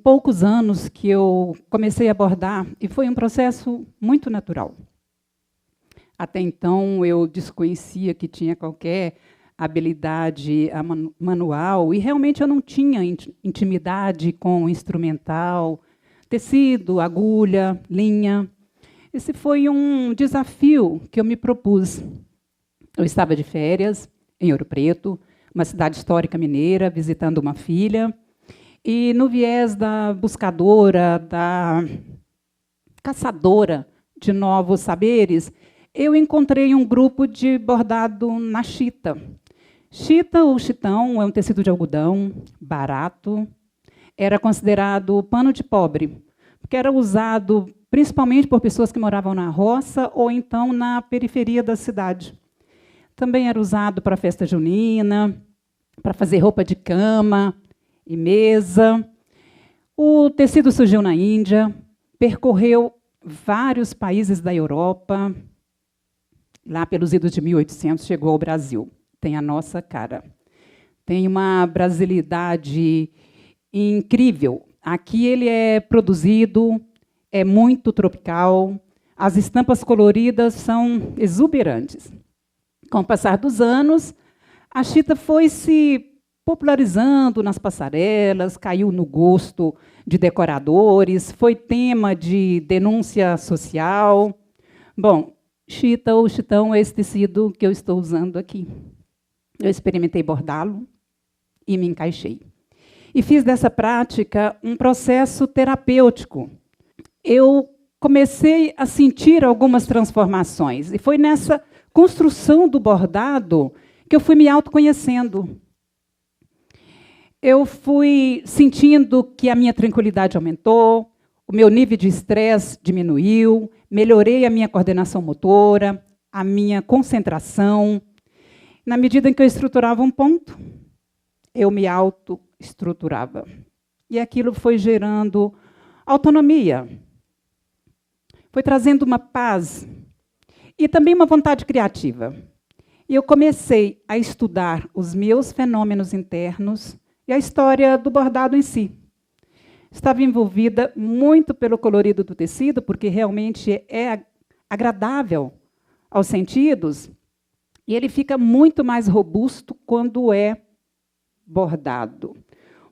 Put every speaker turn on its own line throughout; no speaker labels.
poucos anos que eu comecei a bordar e foi um processo muito natural. Até então, eu desconhecia que tinha qualquer habilidade manual e realmente eu não tinha intimidade com instrumental, tecido, agulha, linha. Esse foi um desafio que eu me propus. Eu estava de férias em Ouro Preto, uma cidade histórica mineira, visitando uma filha, e no viés da buscadora, da caçadora de novos saberes, eu encontrei um grupo de bordado na chita. Chita ou chitão é um tecido de algodão barato, era considerado pano de pobre, porque era usado principalmente por pessoas que moravam na roça ou então na periferia da cidade. Também era usado para festa junina, para fazer roupa de cama e mesa. O tecido surgiu na Índia, percorreu vários países da Europa. Lá pelos idos de 1800 chegou ao Brasil. Tem a nossa cara. Tem uma brasilidade incrível. Aqui ele é produzido, é muito tropical, as estampas coloridas são exuberantes. Com o passar dos anos, a chita foi se popularizando nas passarelas, caiu no gosto de decoradores, foi tema de denúncia social. Bom, chita ou chitão é esse tecido que eu estou usando aqui. Eu experimentei bordá-lo e me encaixei. E fiz dessa prática um processo terapêutico. Eu comecei a sentir algumas transformações. E foi nessa construção do bordado que eu fui me autoconhecendo. Eu fui sentindo que a minha tranquilidade aumentou, o meu nível de estresse diminuiu, melhorei a minha coordenação motora, a minha concentração. Na medida em que eu estruturava um ponto, eu me autoestruturava. E aquilo foi gerando autonomia. Foi trazendo uma paz e também uma vontade criativa. E eu comecei a estudar os meus fenômenos internos e a história do bordado em si. Estava envolvida muito pelo colorido do tecido, porque realmente é agradável aos sentidos, e ele fica muito mais robusto quando é bordado.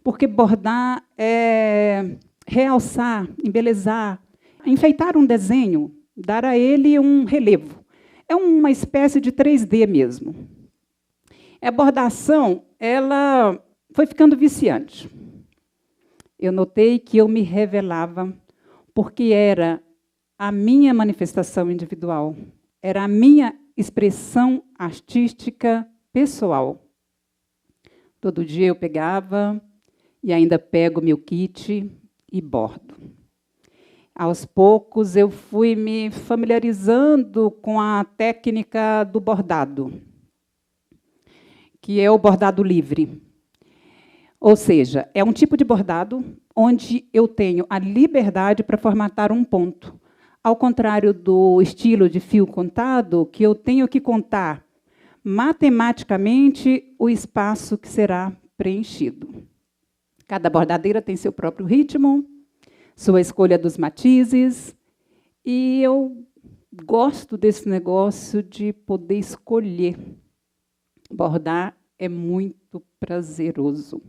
Porque bordar é realçar, embelezar, enfeitar um desenho, dar a ele um relevo. É uma espécie de 3D mesmo. A bordação, ela foi ficando viciante. Eu notei que eu me revelava, porque era a minha manifestação individual, era a minha expressão artística pessoal. Todo dia eu pegava e ainda pego meu kit e bordo. Aos poucos, eu fui me familiarizando com a técnica do bordado, que é o bordado livre. Ou seja, é um tipo de bordado onde eu tenho a liberdade para formatar um ponto. Ao contrário do estilo de fio contado, que eu tenho que contar matematicamente o espaço que será preenchido. Cada bordadeira tem seu próprio ritmo, sua escolha dos matizes, e eu gosto desse negócio de poder escolher. Bordar é muito prazeroso.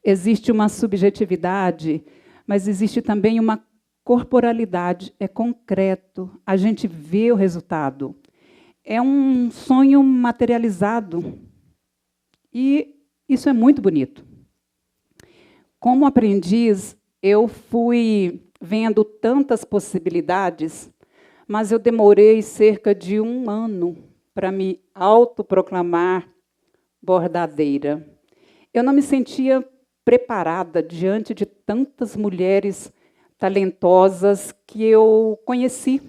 Existe uma subjetividade, mas existe também uma corporalidade, é concreto, a gente vê o resultado. É um sonho materializado, e isso é muito bonito. Como aprendiz, eu fui vendo tantas possibilidades, mas eu demorei cerca de 1 ano para me autoproclamar bordadeira. Eu não me sentia preparada diante de tantas mulheres talentosas que eu conheci.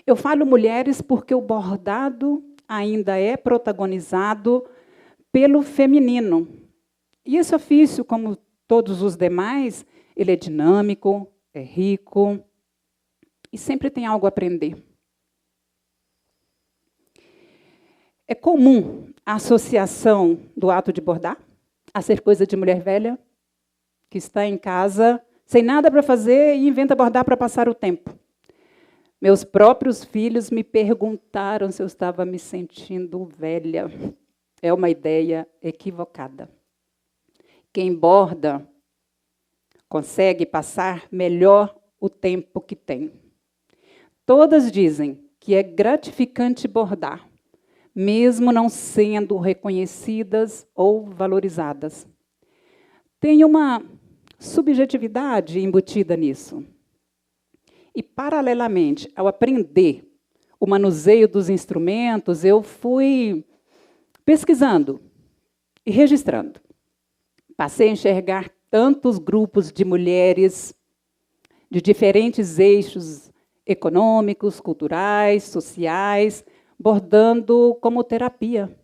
Eu falo mulheres porque o bordado ainda é protagonizado pelo feminino. E esse ofício, como todos os demais, ele é dinâmico, é rico e sempre tem algo a aprender. É comum a associação do ato de bordar a ser coisa de mulher velha? que está em casa sem nada para fazer e inventa bordar para passar o tempo. Meus próprios filhos me perguntaram se eu estava me sentindo velha. É uma ideia equivocada. Quem borda consegue passar melhor o tempo que tem. Todas dizem que é gratificante bordar, mesmo não sendo reconhecidas ou valorizadas. Tem uma subjetividade embutida nisso. E, paralelamente ao aprender o manuseio dos instrumentos, eu fui pesquisando e registrando. Passei a enxergar tantos grupos de mulheres de diferentes eixos econômicos, culturais, sociais, bordando como terapia,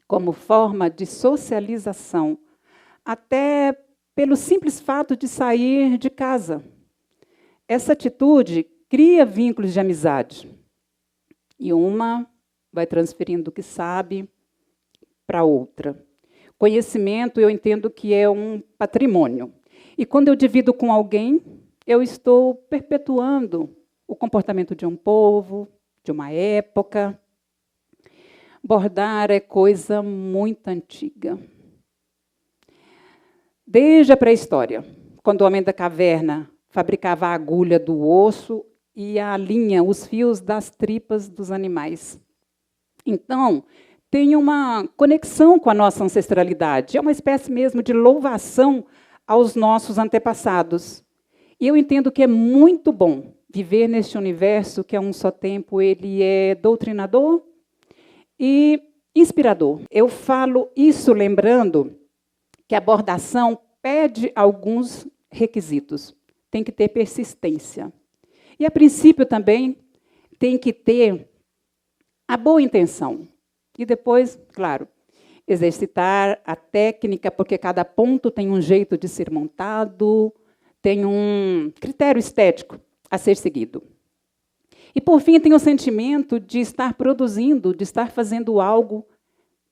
como forma de socialização, até pelo simples fato de sair de casa. Essa atitude cria vínculos de amizade. E uma vai transferindo o que sabe para outra. Conhecimento, eu entendo que é um patrimônio. E quando eu divido com alguém, eu estou perpetuando o comportamento de um povo, de uma época. Bordar é coisa muito antiga. Desde a pré-história, quando o homem da caverna fabricava a agulha do osso e a linha, os fios das tripas dos animais. Então, tem uma conexão com a nossa ancestralidade. É uma espécie mesmo de louvação aos nossos antepassados. E eu entendo que é muito bom viver neste universo que, a um só tempo, ele é doutrinador e inspirador. Eu falo isso lembrando que a bordação pede alguns requisitos. Tem que ter persistência. E, a princípio, também tem que ter a boa intenção. E depois, claro, exercitar a técnica, porque cada ponto tem um jeito de ser montado, tem um critério estético a ser seguido. E, por fim, tem o sentimento de estar produzindo, de estar fazendo algo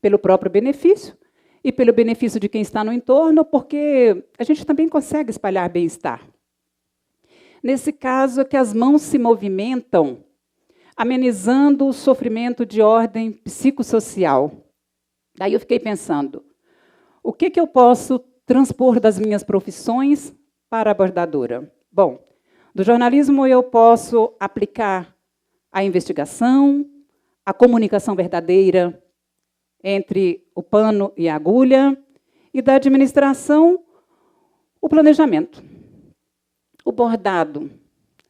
pelo próprio benefício e pelo benefício de quem está no entorno, porque a gente também consegue espalhar bem-estar. Nesse caso, é que as mãos se movimentam, amenizando o sofrimento de ordem psicossocial. Daí eu fiquei pensando, o que eu posso transpor das minhas profissões para a bordadora? Bom, do jornalismo eu posso aplicar a investigação, a comunicação verdadeira entre o pano e a agulha, e da administração, o planejamento. O bordado,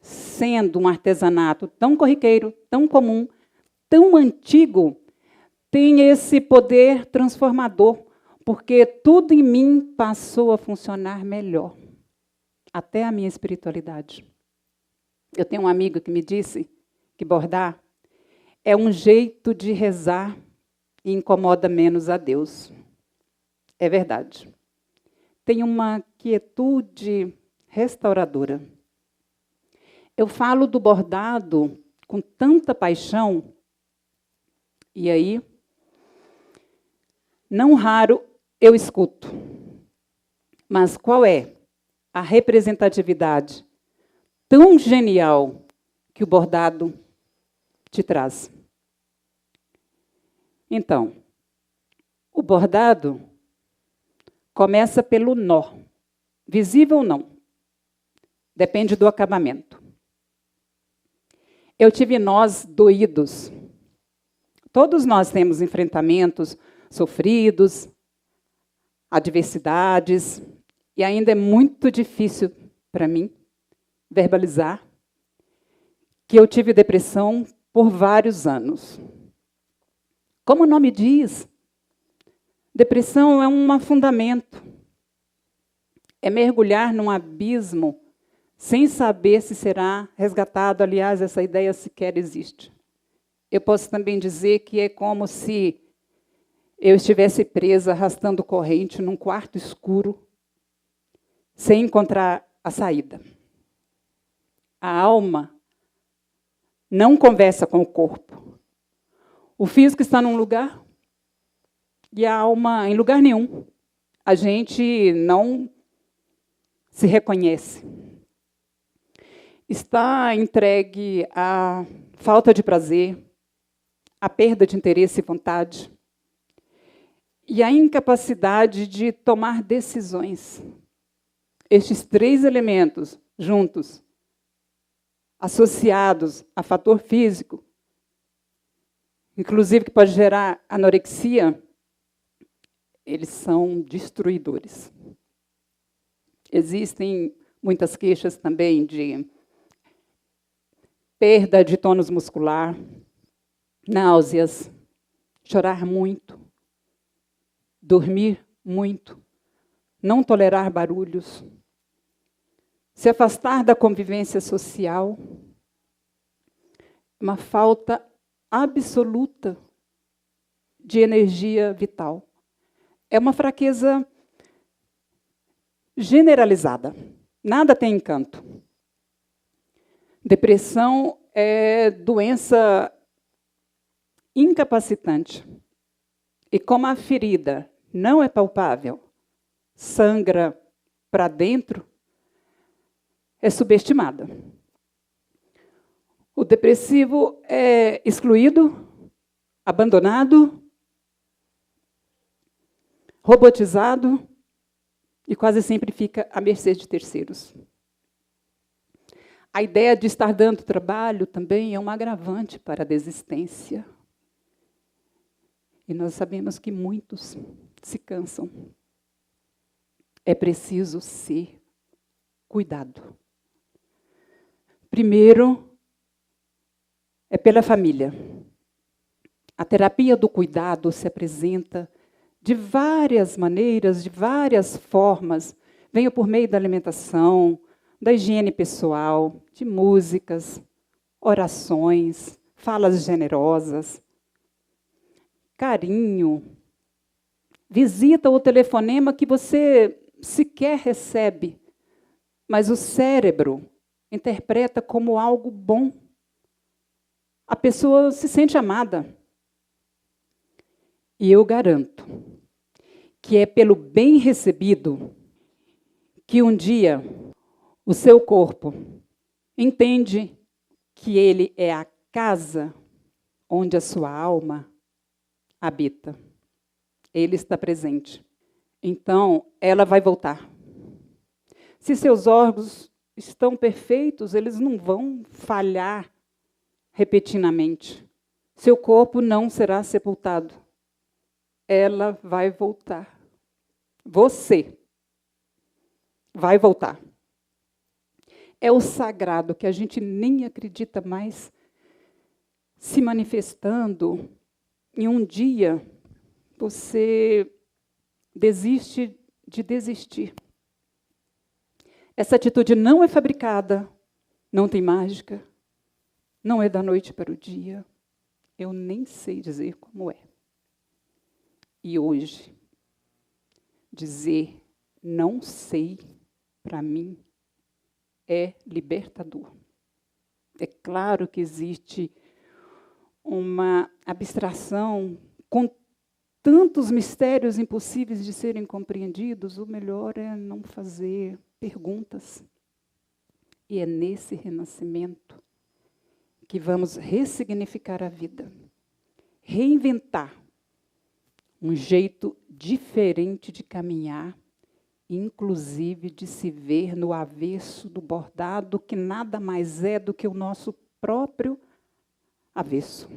sendo um artesanato tão corriqueiro, tão comum, tão antigo, tem esse poder transformador, porque tudo em mim passou a funcionar melhor, até a minha espiritualidade. Eu tenho um amigo que me disse que bordar é um jeito de rezar e incomoda menos a Deus. É verdade. Tem uma quietude restauradora. Eu falo do bordado com tanta paixão, e aí, não raro, eu escuto. Mas qual é a representatividade tão genial que o bordado te traz? Então, o bordado começa pelo nó, visível ou não, depende do acabamento. Eu tive nós doídos. Todos nós temos enfrentamentos sofridos, adversidades, e ainda é muito difícil para mim verbalizar que eu tive depressão por vários anos. Como o nome diz, depressão é um afundamento. É mergulhar num abismo sem saber se será resgatado. Aliás, essa ideia sequer existe. Eu posso também dizer que é como se eu estivesse presa, arrastando corrente num quarto escuro, sem encontrar a saída. A alma não conversa com o corpo. O físico está num lugar e a alma em lugar nenhum. A gente não se reconhece. Está entregue à falta de prazer, à perda de interesse e vontade, e à incapacidade de tomar decisões. Estes 3 elementos juntos, associados a fator físico, inclusive que pode gerar anorexia, eles são destruidores. Existem muitas queixas também de perda de tônus muscular, náuseas, chorar muito, dormir muito, não tolerar barulhos, se afastar da convivência social, uma falta absoluta de energia vital. É uma fraqueza generalizada. Nada tem encanto. Depressão é doença incapacitante. E como a ferida não é palpável, sangra para dentro, é subestimada. O depressivo é excluído, abandonado, robotizado e quase sempre fica à mercê de terceiros. A ideia de estar dando trabalho também é um agravante para a desistência. E nós sabemos que muitos se cansam. É preciso ser cuidado. Primeiro, é pela família. A terapia do cuidado se apresenta de várias maneiras, de várias formas. Venha por meio da alimentação, da higiene pessoal, de músicas, orações, falas generosas, carinho, visita ou telefonema que você sequer recebe, mas o cérebro interpreta como algo bom. A pessoa se sente amada. E eu garanto que é pelo bem recebido que um dia o seu corpo entende que ele é a casa onde a sua alma habita. Ele está presente. Então, ela vai voltar. Se seus órgãos estão perfeitos, eles não vão falhar repetidamente. Seu corpo não será sepultado. Ela vai voltar. Você vai voltar. É o sagrado que a gente nem acredita mais se manifestando. E um dia você desiste de desistir. Essa atitude não é fabricada, não tem mágica, não é da noite para o dia. Eu nem sei dizer como é. E hoje, dizer não sei, para mim, é libertador. É claro que existe uma abstração com tantos mistérios impossíveis de serem compreendidos, o melhor é não fazer perguntas. E é nesse renascimento que vamos ressignificar a vida, reinventar um jeito diferente de caminhar, inclusive de se ver no avesso do bordado, que nada mais é do que o nosso próprio avesso.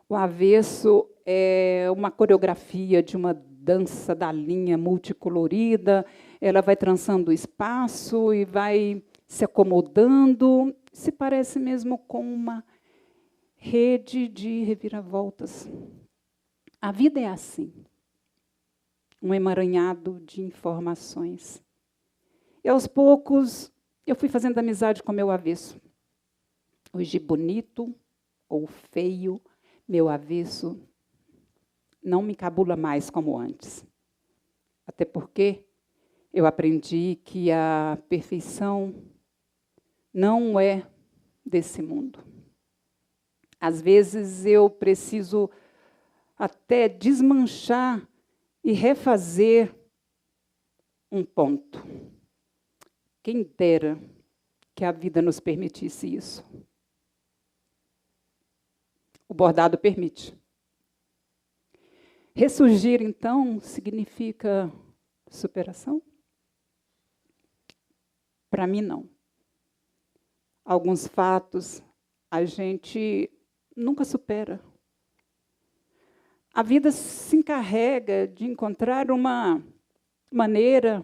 O avesso é uma coreografia de uma dança da linha multicolorida, ela vai trançando o espaço e vai se acomodando, se parece mesmo com uma rede de reviravoltas. A vida é assim, um emaranhado de informações. E aos poucos eu fui fazendo amizade com meu avesso. Hoje, bonito ou feio, meu avesso não me encabula mais como antes. Até porque eu aprendi que a perfeição não é desse mundo. Às vezes eu preciso até desmanchar e refazer um ponto. Quem dera que a vida nos permitisse isso. O bordado permite. Ressurgir, então, significa superação? Para mim, não. Alguns fatos a gente nunca supera. A vida se encarrega de encontrar uma maneira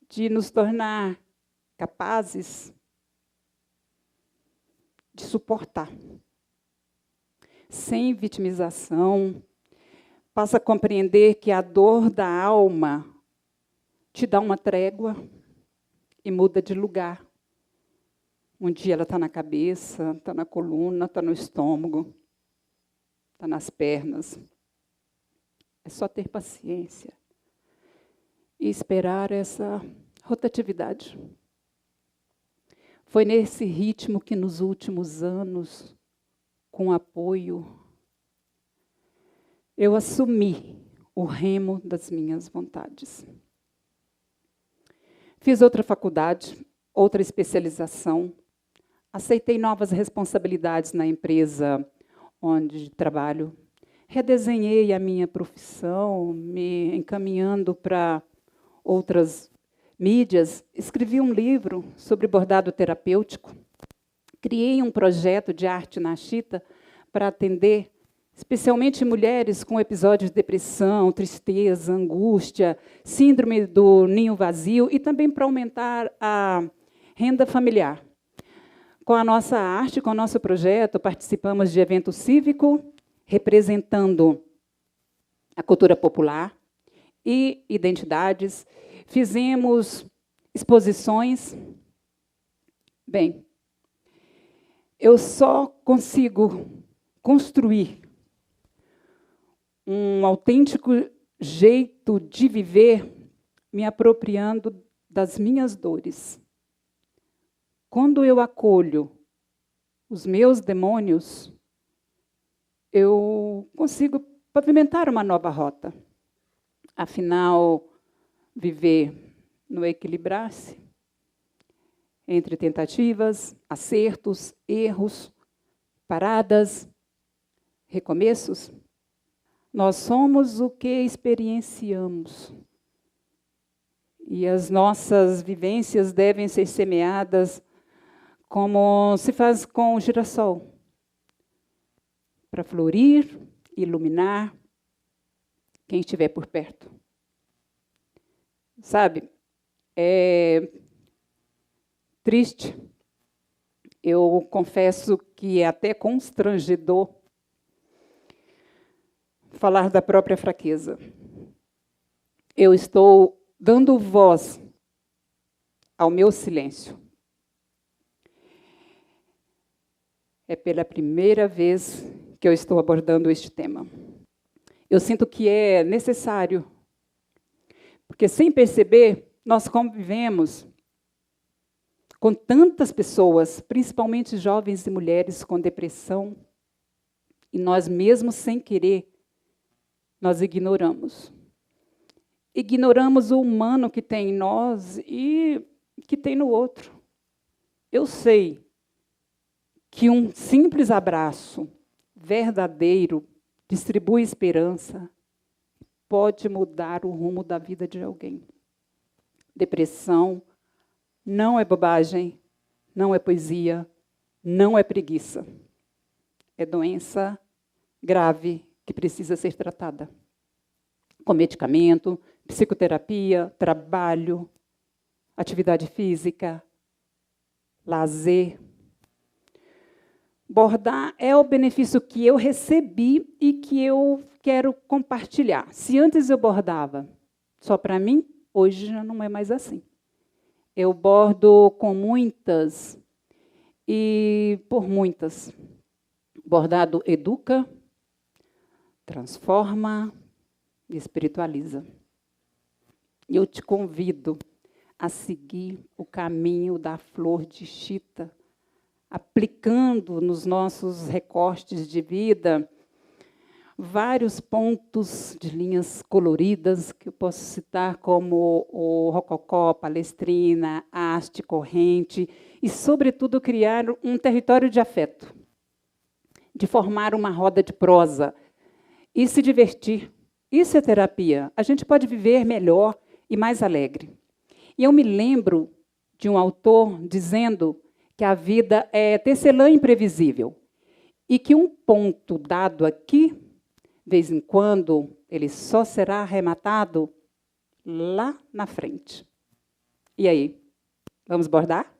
de nos tornar capazes de suportar. Sem vitimização, passa a compreender que a dor da alma te dá uma trégua e muda de lugar. Um dia ela está na cabeça, está na coluna, está no estômago, está nas pernas. É só ter paciência e esperar essa rotatividade. Foi nesse ritmo que, nos últimos anos, com apoio, eu assumi o remo das minhas vontades. Fiz outra faculdade, outra especialização, aceitei novas responsabilidades na empresa onde trabalho, redesenhei a minha profissão, me encaminhando para outras mídias, escrevi um livro sobre bordado terapêutico, criei um projeto de arte na chita para atender especialmente mulheres com episódios de depressão, tristeza, angústia, síndrome do ninho vazio e também para aumentar a renda familiar. Com a nossa arte, com o nosso projeto, participamos de evento cívico, representando a cultura popular e identidades. Fizemos exposições. Bem, eu só consigo construir um autêntico jeito de viver me apropriando das minhas dores. Quando eu acolho os meus demônios, eu consigo pavimentar uma nova rota. Afinal, viver no equilibrar-se entre tentativas, acertos, erros, paradas, recomeços, nós somos o que experienciamos. E as nossas vivências devem ser semeadas como se faz com o girassol, para florir, iluminar quem estiver por perto. Sabe, é triste. Eu confesso que é até constrangedor falar da própria fraqueza. Eu estou dando voz ao meu silêncio. É pela primeira vez que eu estou abordando este tema. Eu sinto que é necessário, porque sem perceber, nós convivemos com tantas pessoas, principalmente jovens e mulheres com depressão, e nós mesmos sem querer, nós ignoramos. Ignoramos o humano que tem em nós e que tem no outro. Eu sei que um simples abraço verdadeiro distribui esperança, pode mudar o rumo da vida de alguém. Depressão não é bobagem, não é poesia, não é preguiça. É doença grave que precisa ser tratada. Com medicamento, psicoterapia, trabalho, atividade física, lazer. Bordar é o benefício que eu recebi e que eu quero compartilhar. Se antes eu bordava só para mim, hoje já não é mais assim. Eu bordo com muitas e por muitas. Bordado educa, transforma e espiritualiza. Eu te convido a seguir o caminho da flor de chita, aplicando nos nossos recortes de vida vários pontos de linhas coloridas, que eu posso citar como o rococó, palestrina, haste, corrente, e, sobretudo, criar um território de afeto, de formar uma roda de prosa e se divertir. Isso é terapia. A gente pode viver melhor e mais alegre. E eu me lembro de um autor dizendo que a vida é tecelã imprevisível e que um ponto dado aqui, de vez em quando, ele só será arrematado lá na frente. E aí, vamos bordar?